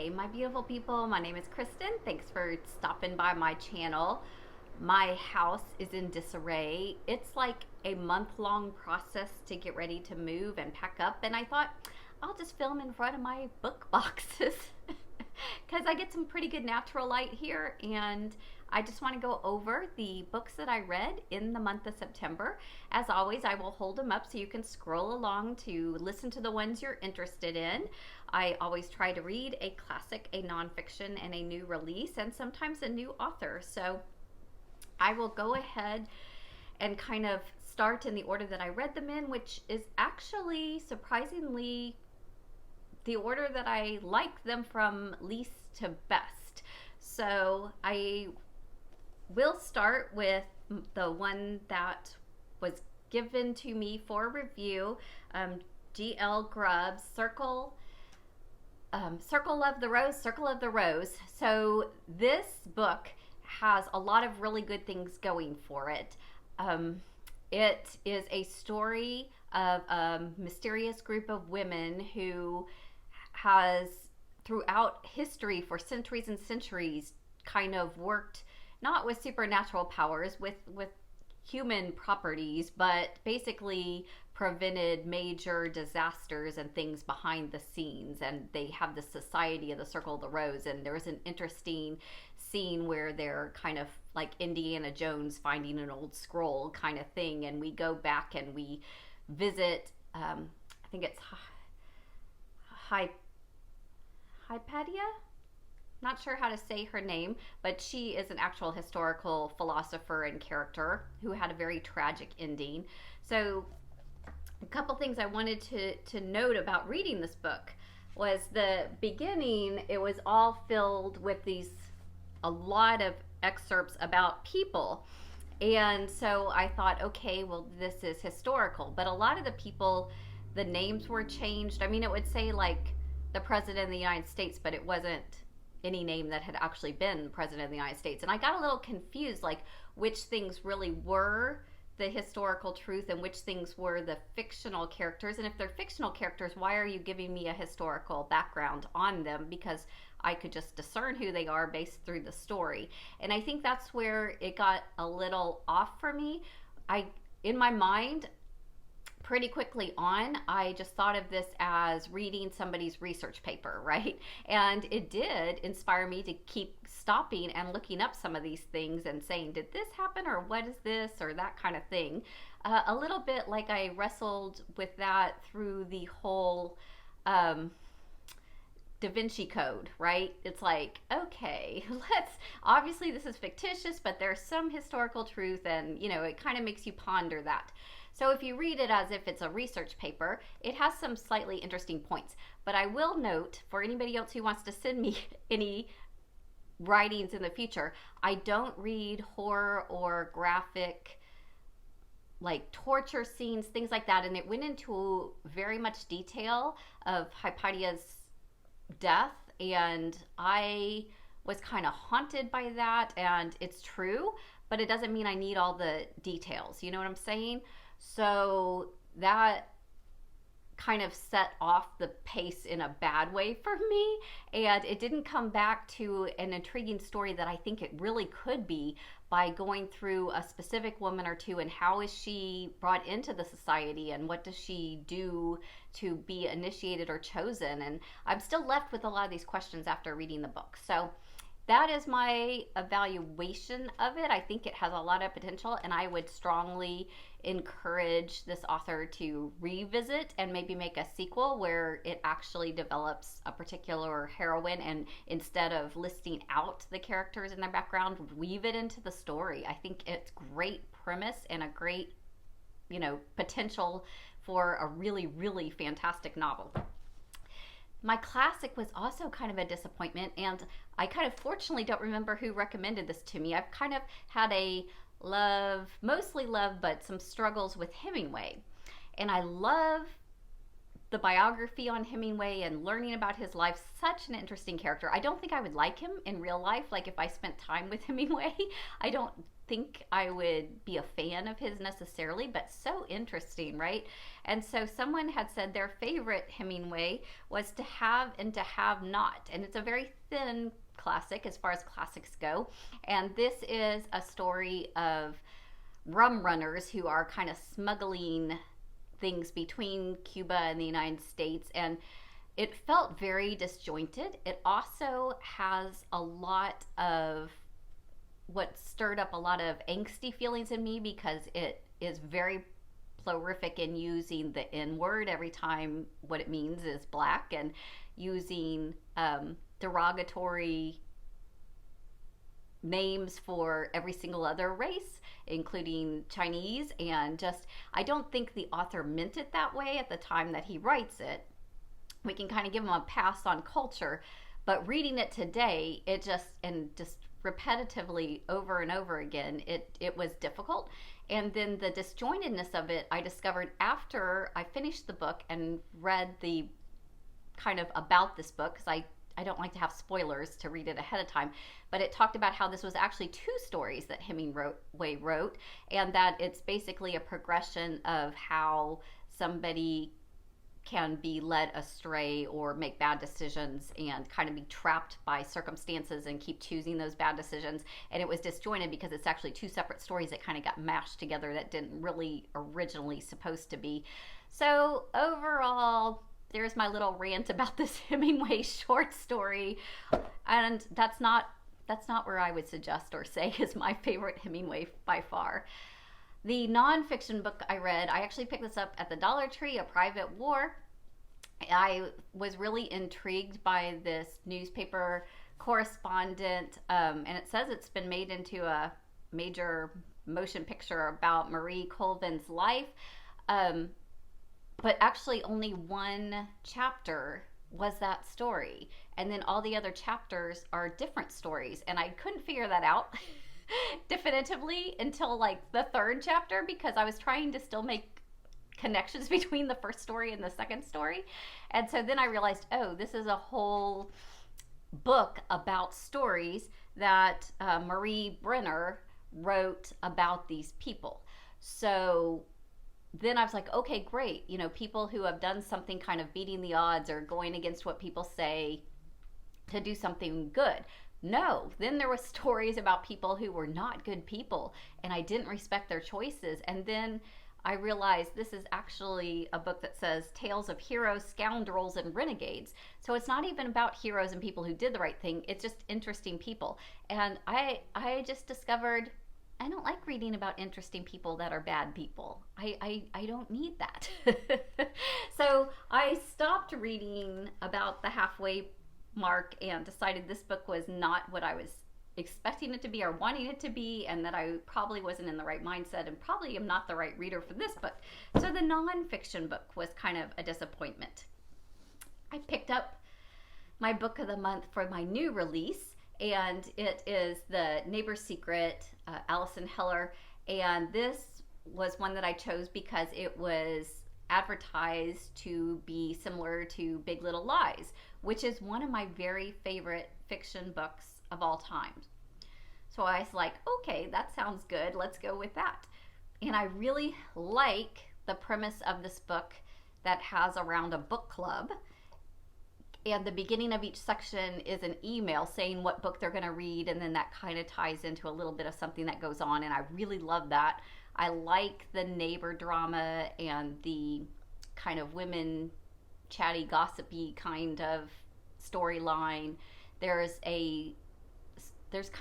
Hey, my beautiful people. My name is Kristen. Thanks for stopping by my channel. My house is in disarray. It's like a month-long process to get ready to move and pack up, and I thought I'll just film in front of my book boxes because I get some pretty good natural light here, and I just want to go over the books that I read in the month of September. As always, I will hold them up so you can scroll along to listen to the ones you're interested in. I always try to read a classic, a nonfiction, and a new release, and sometimes a new author. So I will go ahead and kind of start in the order that I read them in, which is actually surprisingly the order that I like them from least to best. So I will start with the one that was given to me for review, GL Grubbs, Circle of the Rose, Circle of the Rose. So this book has a lot of really good things going for it. It is a story of a mysterious group of women who has, throughout history for centuries and centuries, kind of worked not with supernatural powers, with human properties, but basically prevented major disasters and things behind the scenes. And they have the Society of the Circle of the Rose, and there was an interesting scene where they're kind of like Indiana Jones finding an old scroll kind of thing, and we go back and we visit, I think it's Hypatia? Not sure how to say her name, but she is an actual historical philosopher and character who had a very tragic ending. So a couple things I wanted to note about reading this book was the beginning. It was all filled with a lot of excerpts about people. And so I thought, okay, well, this is historical. But a lot of the people, the names were changed. I mean, it would say like the President of the United States, but it wasn't any name that had actually been President of the United States. And I got a little confused, like which things really were the historical truth and which things were the fictional characters. And if they're fictional characters, why are you giving me a historical background on them? Because I could just discern who they are based through the story. And I think that's where it got a little off for me. In my mind, pretty quickly on, I just thought of this as reading somebody's research paper, right? And it did inspire me to keep stopping and looking up some of these things and saying, did this happen, or what is this, or that kind of thing. A little bit like I wrestled with that through the whole Da Vinci Code, right? It's like, okay, obviously this is fictitious, but there's some historical truth, and it kind of makes you ponder that. So if you read it as if it's a research paper, it has some slightly interesting points. But I will note, for anybody else who wants to send me any writings in the future, I don't read horror or graphic, like torture scenes, things like that. And it went into very much detail of Hypatia's death, and I was kind of haunted by that, and it's true, but it doesn't mean I need all the details. You know what I'm saying? So that kind of set off the pace in a bad way for me, and it didn't come back to an intriguing story that I think it really could be by going through a specific woman or two, and how is she brought into the society, and what does she do to be initiated or chosen. And I'm still left with a lot of these questions after reading the book. So that is my evaluation of it. I think it has a lot of potential, and I would strongly encourage this author to revisit and maybe make a sequel where it actually develops a particular heroine, and instead of listing out the characters in their background, weave it into the story. I think it's great premise and a great, potential for a really, really fantastic novel. My classic was also kind of a disappointment, and I kind of fortunately don't remember who recommended this to me. I've kind of had a mostly love, but some struggles with Hemingway. And I love the biography on Hemingway and learning about his life. Such an interesting character. I don't think I would like him in real life, like if I spent time with Hemingway. I don't think I would be a fan of his necessarily, but so interesting, right? And so someone had said their favorite Hemingway was To Have and To Have Not. And it's a very thin classic as far as classics go. And this is a story of rum runners who are kind of smuggling things between Cuba and the United States. And it felt very disjointed. It also has a lot of what stirred up a lot of angsty feelings in me, because it is very prolific in using the N word every time what it means is black, and using derogatory names for every single other race, including Chinese. And just, I don't think the author meant it that way at the time that he writes it. We can kind of give him a pass on culture, but reading it today, it just repetitively over and over again, it was difficult. And then the disjointedness of it, I discovered after I finished the book and read the kind of about this book, because I don't like to have spoilers to read it ahead of time, but it talked about how this was actually 2 stories that Hemingway wrote, and that it's basically a progression of how somebody can be led astray or make bad decisions and kind of be trapped by circumstances and keep choosing those bad decisions. And it was disjointed because it's actually 2 separate stories that kind of got mashed together that didn't really originally supposed to be. So overall, there's my little rant about this Hemingway short story. And that's not where I would suggest or say is my favorite Hemingway by far. The nonfiction book I read, I actually picked this up at the Dollar Tree, A Private War. I was really intrigued by this newspaper correspondent, and it says it's been made into a major motion picture about Marie Colvin's life. But actually only 1 chapter was that story. And then all the other chapters are different stories. And I couldn't figure that out definitively until like the 3rd chapter, because I was trying to still make connections between the first story and the second story. And so then I realized, oh, this is a whole book about stories that Marie Brenner wrote about these people. So then I was like, okay, great. You know, people who have done something kind of beating the odds or going against what people say to do something good. No, then there were stories about people who were not good people, and I didn't respect their choices. And then I realized this is actually a book that says tales of heroes, scoundrels, and renegades. So it's not even about heroes and people who did the right thing. It's just interesting people. And I just discovered I don't like reading about interesting people that are bad people. I don't need that. So I stopped reading about the halfway mark and decided this book was not what I was expecting it to be or wanting it to be, and that I probably wasn't in the right mindset and probably am not the right reader for this book. So the nonfiction book was kind of a disappointment. I picked up my book of the month for my new release, and it is The Neighbor's Secret, Alison Heller. And this was one that I chose because it was advertised to be similar to Big Little Lies, which is one of my very favorite fiction books of all time. So I was like, okay, that sounds good. Let's go with that. And I really like the premise of this book that has around a book club. And the beginning of each section is an email saying what book they're going to read, and then that kind of ties into a little bit of something that goes on, and I really love that. I like the neighbor drama and the kind of women chatty, gossipy kind of storyline. There's kind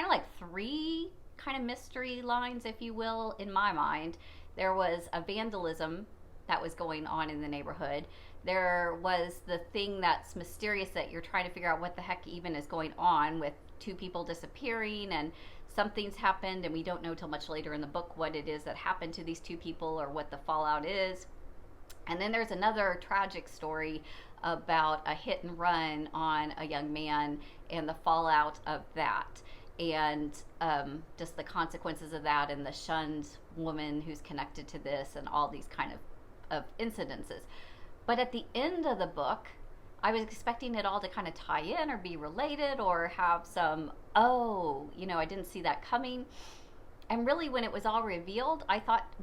of like 3 kind of mystery lines, if you will, in my mind. There was a vandalism that was going on in the neighborhood. There was the thing that's mysterious that you're trying to figure out what the heck even is going on, with 2 people disappearing and something's happened, and we don't know till much later in the book what it is that happened to these 2 people or what the fallout is. And then there's another tragic story about a hit and run on a young man and the fallout of that, and just the consequences of that, and the shunned woman who's connected to this, and all these kind of incidences. But at the end of the book, I was expecting it all to kind of tie in or be related or have some, I didn't see that coming. And really, when it was all revealed,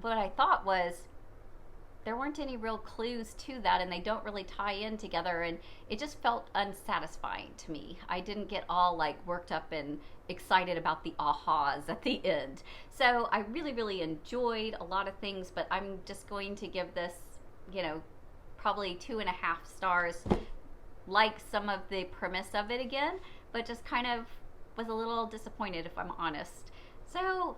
what I thought was there weren't any real clues to that, and they don't really tie in together, and it just felt unsatisfying to me. I didn't get all like worked up and excited about the ahas at the end. So I really, really enjoyed a lot of things, but I'm just going to give this, probably 2.5 stars. Like some of the premise of it again, but just kind of was a little disappointed, if I'm honest. So,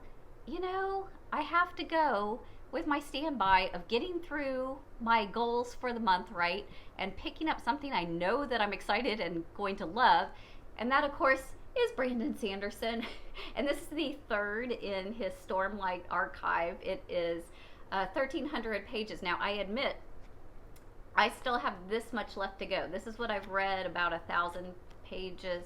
I have to go with my standby of getting through my goals for the month, right? And picking up something I know that I'm excited and going to love. And that, of course, is Brandon Sanderson. And this is the third in his Stormlight Archive. It is 1,300 pages. Now, I admit, I still have this much left to go. This is what I've read, about 1,000 pages,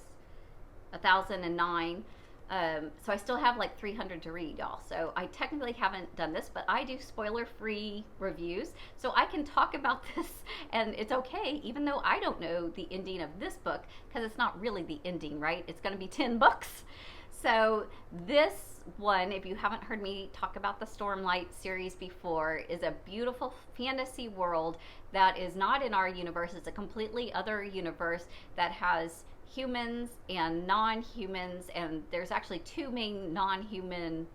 1,009. So I still have like 300 to read, y'all. So I technically haven't done this, but I do spoiler-free reviews. So I can talk about this, and it's okay, even though I don't know the ending of this book, because it's not really the ending, right? It's going to be 10 books. So this one, if you haven't heard me talk about the Stormlight series before, is a beautiful fantasy world that is not in our universe. It's a completely other universe that has humans and non-humans, and there's actually two main non-human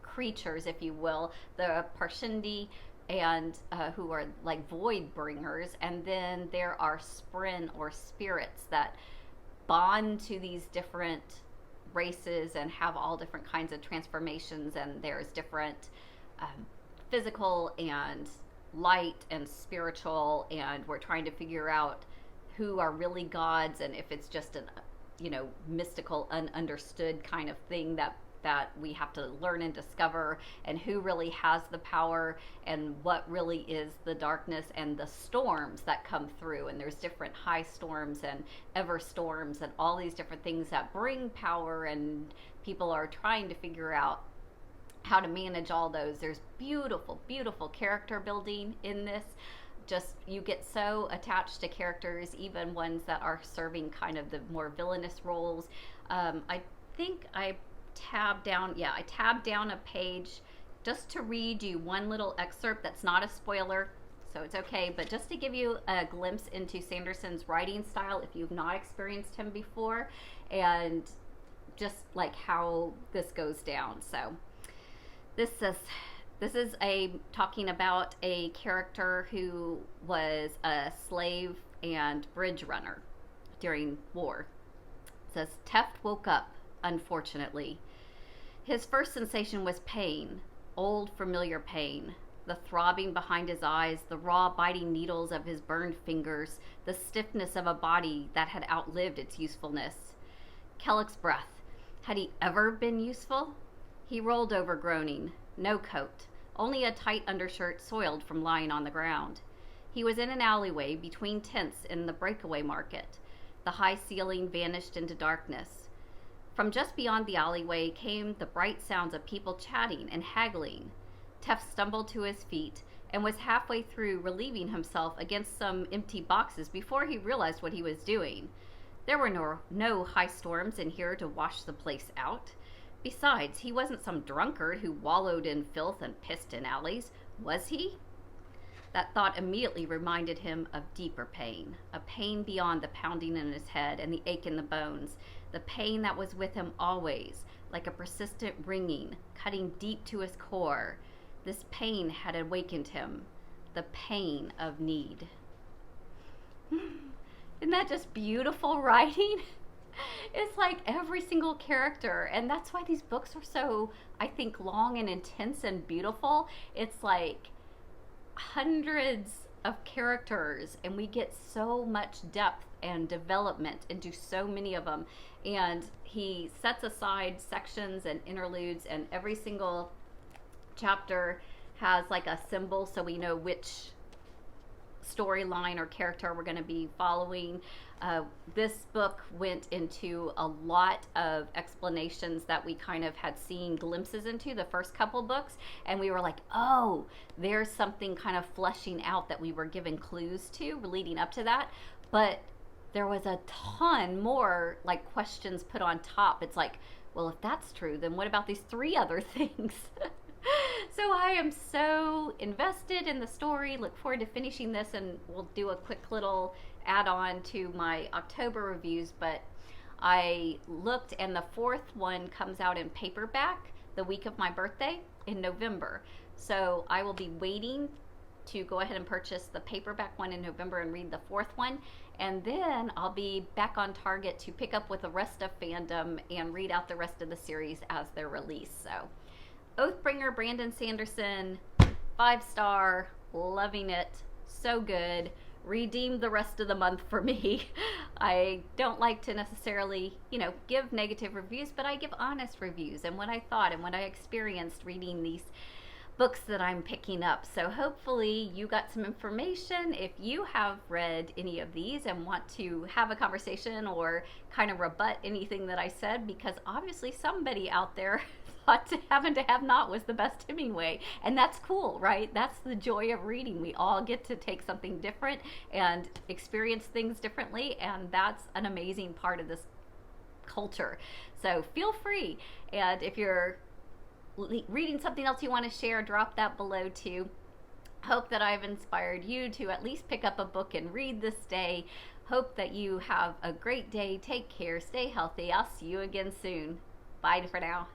creatures, if you will, the Parshindi, and who are like void bringers, and then there are Spren, or spirits, that bond to these different races and have all different kinds of transformations, and there's different physical and light and spiritual, and we're trying to figure out who are really gods and if it's just an mystical, ununderstood kind of thing that we have to learn and discover, and who really has the power, and what really is the darkness, and the storms that come through. And there's different high storms and ever storms and all these different things that bring power, and people are trying to figure out how to manage all those. There's beautiful, beautiful character building in this. Just, you get so attached to characters, even ones that are serving kind of the more villainous roles. I think I tabbed down a page just to read you one little excerpt that's not a spoiler, so it's okay, but just to give you a glimpse into Sanderson's writing style if you've not experienced him before, and just like how this goes down. So this is talking about a character who was a slave and bridge runner during war. It says, Teft woke up, unfortunately. His first sensation was pain, old familiar pain. The throbbing behind his eyes, the raw biting needles of his burned fingers, the stiffness of a body that had outlived its usefulness. Kellick's breath. Had he ever been useful? He rolled over, groaning. No coat, only a tight undershirt soiled from lying on the ground. He was in an alleyway between tents in the breakaway market. The high ceiling vanished into darkness. From just beyond the alleyway came the bright sounds of people chatting and haggling. Teft stumbled to his feet and was halfway through relieving himself against some empty boxes before he realized what he was doing. There were no high storms in here to wash the place out. Besides, he wasn't some drunkard who wallowed in filth and pissed in alleys, was he? That thought immediately reminded him of deeper pain, a pain beyond the pounding in his head and the ache in the bones, the pain that was with him always, like a persistent ringing, cutting deep to his core. This pain had awakened him, the pain of need. Isn't that just beautiful writing? It's like every single character, and that's why these books are so, I think, long and intense and beautiful. It's like hundreds of characters, and we get so much depth and development into so many of them. And he sets aside sections and interludes, and every single chapter has like a symbol so we know which storyline or character we're going to be following. This book went into a lot of explanations that we kind of had seen glimpses into the first couple books, and we were like, oh, there's something kind of fleshing out that we were given clues to leading up to that. But there was a ton more like questions put on top. It's like, well, if that's true, then what about these 3 other things? So I am so invested in the story. Look forward to finishing this, and we'll do a quick little add-on to my October reviews. But I looked, and the 4th one comes out in paperback the week of my birthday in November. So I will be waiting to go ahead and purchase the paperback one in November and read the 4th one. And then I'll be back on target to pick up with the rest of fandom and read out the rest of the series as they're released. So Oathbringer, Brandon Sanderson, 5-star, loving it, so good. Redeemed the rest of the month for me. I don't like to necessarily, give negative reviews, but I give honest reviews and what I thought and what I experienced reading these books that I'm picking up. So hopefully you got some information. If you have read any of these and want to have a conversation or kind of rebut anything that I said, because obviously somebody out there thought Having to Have Not was the best Hemingway, and that's cool, right? That's the joy of reading. We all get to take something different and experience things differently, and that's an amazing part of this culture. So feel free, and if you're reading something else you want to share, drop that below too. Hope that I've inspired you to at least pick up a book and read this day. Hope that you have a great day. Take care. Stay healthy. I'll see you again soon. Bye for now.